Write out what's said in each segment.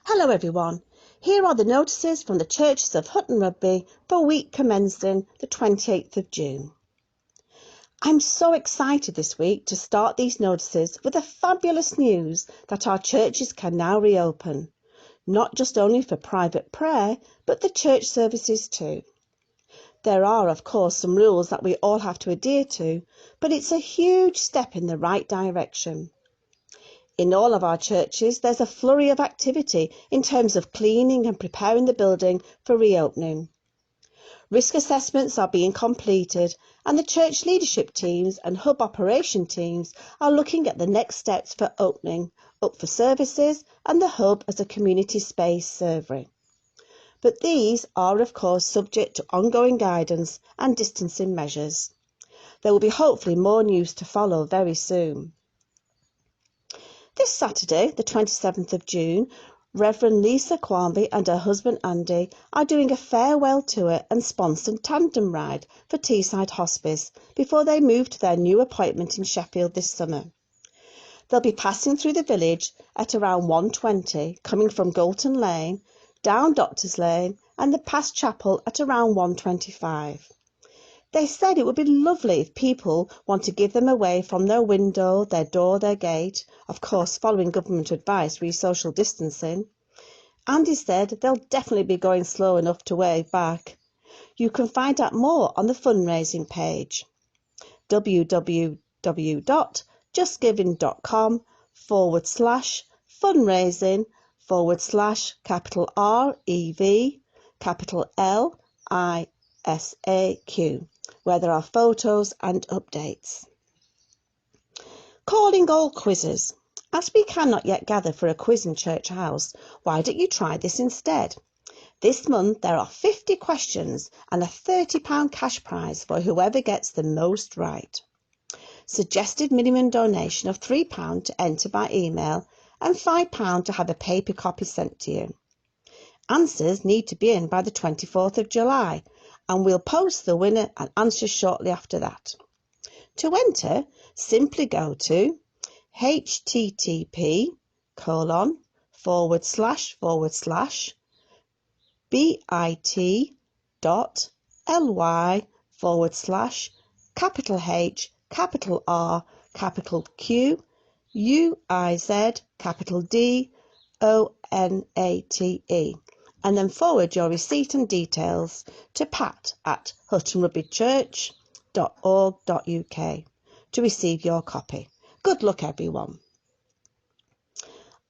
Hello everyone, here are the notices from the churches of Hutton Rugby for week commencing the 28th of June. I'm so excited this week to start these notices with the fabulous news that our churches can now reopen, not just only for private prayer, but the church services too. There are, of course, some rules that we all have to adhere to, but it's a huge step in the right direction. In all of our churches, there's a flurry of activity in terms of cleaning and preparing the building for reopening. Risk assessments are being completed, and the church leadership teams and hub operation teams are looking at the next steps for opening up for services and the hub as a community space serving. But these are, of course, subject to ongoing guidance and distancing measures. There will be hopefully more news to follow very soon. This Saturday, the 27th of June, Reverend Lisa Quamby and her husband Andy are doing a farewell tour and sponsored tandem ride for Teesside Hospice before they move to their new appointment in Sheffield this summer. They'll be passing through the village at around 1:20, coming from Galton Lane, down Doctors Lane and the past chapel at around 1:25. They said it would be lovely if people want to give them away from their window, their door, their gate, of course following government advice re social distancing. Andy said they'll definitely be going slow enough to wave back. You can find out more on the fundraising page www.justgiving.com/fundraising/REV_LISAQ, where there are photos and updates. Calling all quizzers. As we cannot yet gather for a quiz in Church House, why don't you try this instead? This month there are 50 questions and a £30 cash prize for whoever gets the most right. Suggested minimum donation of £3 to enter by email and £5 to have a paper copy sent to you. Answers need to be in by the 24th of July and we'll post the winner and answers shortly after that. To enter, simply go to http://bit.ly//capital H, capital R, capital Q, UIZ, capital D, and then forward your receipt and details to pat@huttonrugbychurch.org.uk to receive your copy. Good luck everyone.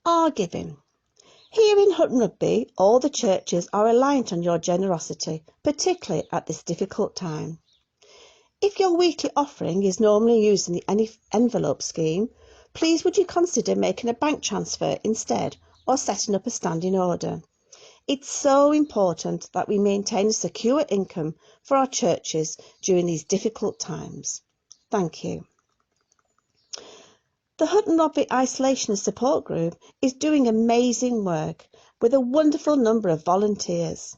Our giving. Here in Hutton Rugby, all the churches are reliant on your generosity, particularly at this difficult time. If your weekly offering is normally used in the envelope scheme, please would you consider making a bank transfer instead or setting up a standing order? It's so important that we maintain a secure income for our churches during these difficult times. Thank you. The Hutton Rugby Isolation and Support Group is doing amazing work with a wonderful number of volunteers.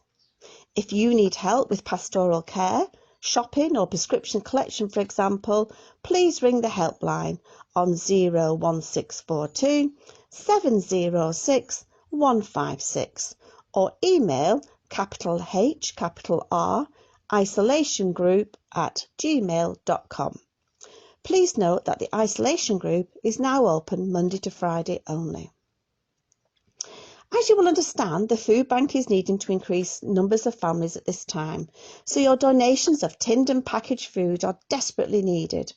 If you need help with pastoral care, shopping or prescription collection, for example, please ring the helpline on 01642 706 156 or email capital H, capital R, isolationgroup@gmail.com. Please note that the isolation group is now open Monday to Friday only. As you will understand, the food bank is needing to increase numbers of families at this time, so your donations of tinned and packaged food are desperately needed.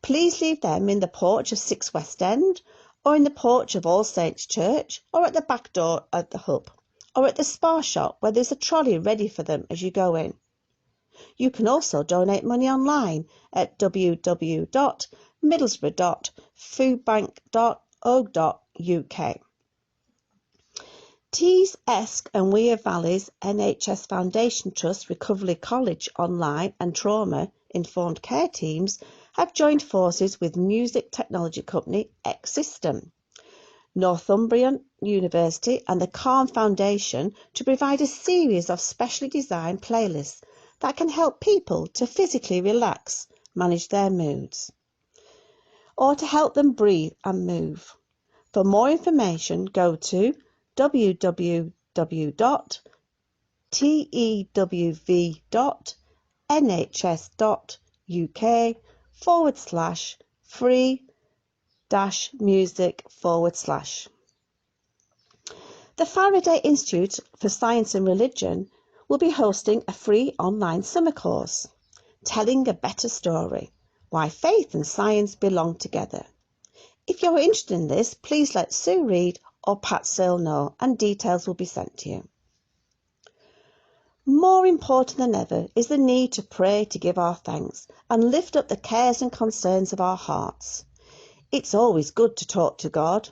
Please leave them in the porch of 6 West End, or in the porch of All Saints Church, or at the back door at the hub, or at the Spar shop where there's a trolley ready for them as you go in. You can also donate money online at www.middlesbrough.foodbank.org.uk. Tees, Esk and Wear Valley's NHS Foundation Trust Recovery College Online and Trauma Informed Care teams have joined forces with music technology company X System, Northumbrian University and the Calm Foundation to provide a series of specially designed playlists that can help people to physically relax, manage their moods, or to help them breathe and move. For more information, go to www.tewv.nhs.uk/free-music/. The Faraday Institute for Science and Religion will be hosting a free online summer course, Telling a Better Story, Why Faith and Science Belong Together. If you're interested in this, please let Sue Reed or Pat Searle know and details will be sent to you. More important than ever is the need to pray to give our thanks and lift up the cares and concerns of our hearts. It's always good to talk to God.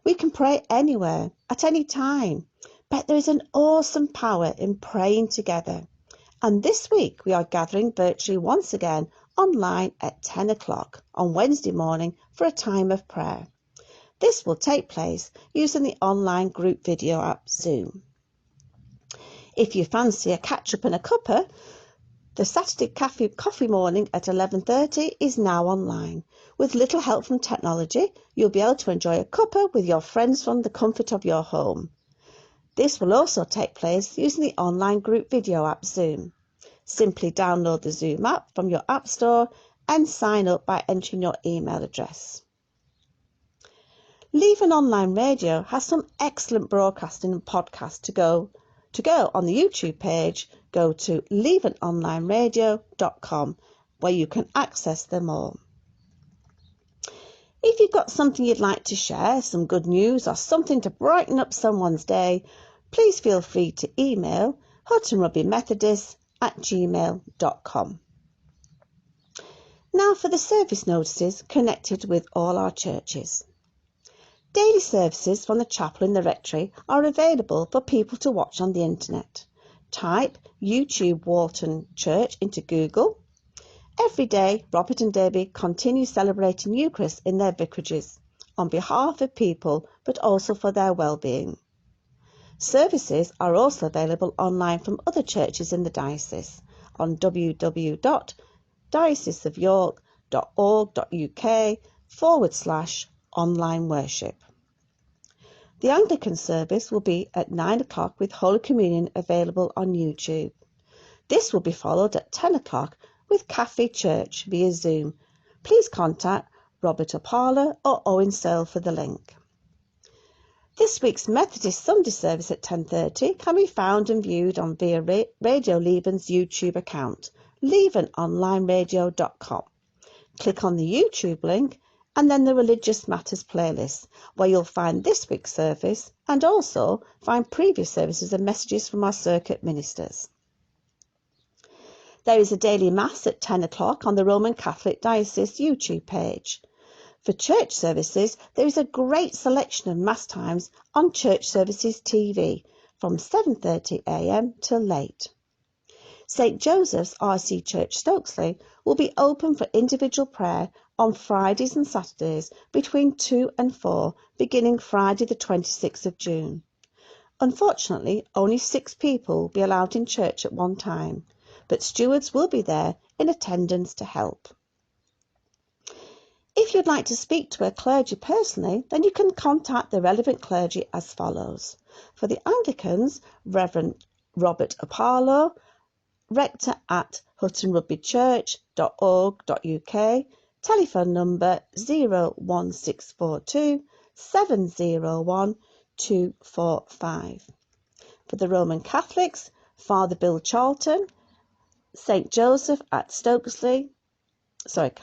We can pray anywhere, at any time, but there is an awesome power in praying together. And this week we are gathering virtually once again online at 10 o'clock on Wednesday morning for a time of prayer. This will take place using the online group video app Zoom. If you fancy a catch-up and a cuppa, the Saturday coffee morning at 11:30 is now online. With little help from technology, you'll be able to enjoy a cuppa with your friends from the comfort of your home. This will also take place using the online group video app Zoom. Simply download the Zoom app from your app store and sign up by entering your email address. Leven Online Radio has some excellent broadcasting and podcasts to go on the YouTube page. Go to levenonlineradio.com where you can access them all. If you've got something you'd like to share, some good news or something to brighten up someone's day, please feel free to email huttonrugbymethodist@gmail.com. Now for the service notices connected with all our churches. Daily services from the chapel in the rectory are available for people to watch on the internet. Type YouTube Walton Church into Google. Every day, Robert and Debbie continue celebrating Eucharist in their vicarages on behalf of people, but also for their well-being. Services are also available online from other churches in the diocese on www.dioceseofyork.org.uk/online worship. The Anglican service will be at 9 o'clock with Holy Communion available on YouTube. This will be followed at 10 o'clock with Cafe Church via Zoom. Please contact Robert Opala or Owen Searle for the link. This week's Methodist Sunday service at 10:30 can be found and viewed on via Radio Leven's YouTube account, levenonlineradio.com. Click on the YouTube link and then the Religious Matters playlist, where you'll find this week's service and also find previous services and messages from our circuit ministers. There is a daily Mass at 10 o'clock on the Roman Catholic Diocese YouTube page. For church services, there is a great selection of Mass times on Church Services TV from 7:30 a.m. till late. St Joseph's RC Church Stokesley will be open for individual prayer on Fridays and Saturdays between 2 and 4, beginning Friday the 26th of June. Unfortunately, only 6 people will be allowed in church at one time, but stewards will be there in attendance to help. If you'd like to speak to a clergy personally, then you can contact the relevant clergy as follows. For the Anglicans, Reverend Robert Opalo, rector at huttonrugbychurch.org.uk, telephone number 01642 701 245. For the Roman Catholics, Father Bill Charlton, St Joseph at Stokesley, St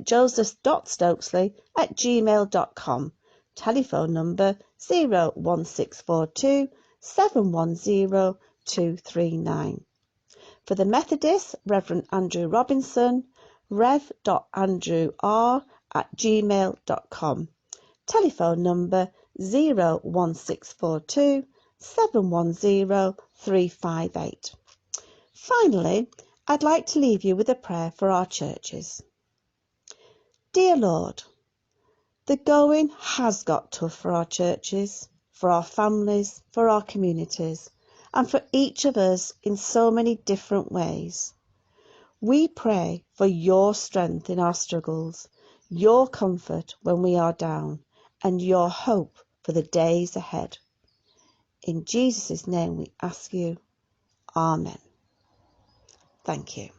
Josephs.Stokesley@gmail.com, telephone number 01642 710 239. For the Methodists, Reverend Andrew Robinson, rev.andrewr@gmail.com, telephone number 01642 710 358. Finally, I'd like to leave you with a prayer for our churches. Dear Lord, the going has got tough for our churches, for our families, for our communities, and for each of us in so many different ways. We pray for your strength in our struggles, your comfort when we are down, and your hope for the days ahead. In Jesus' name we ask you. Amen. Thank you.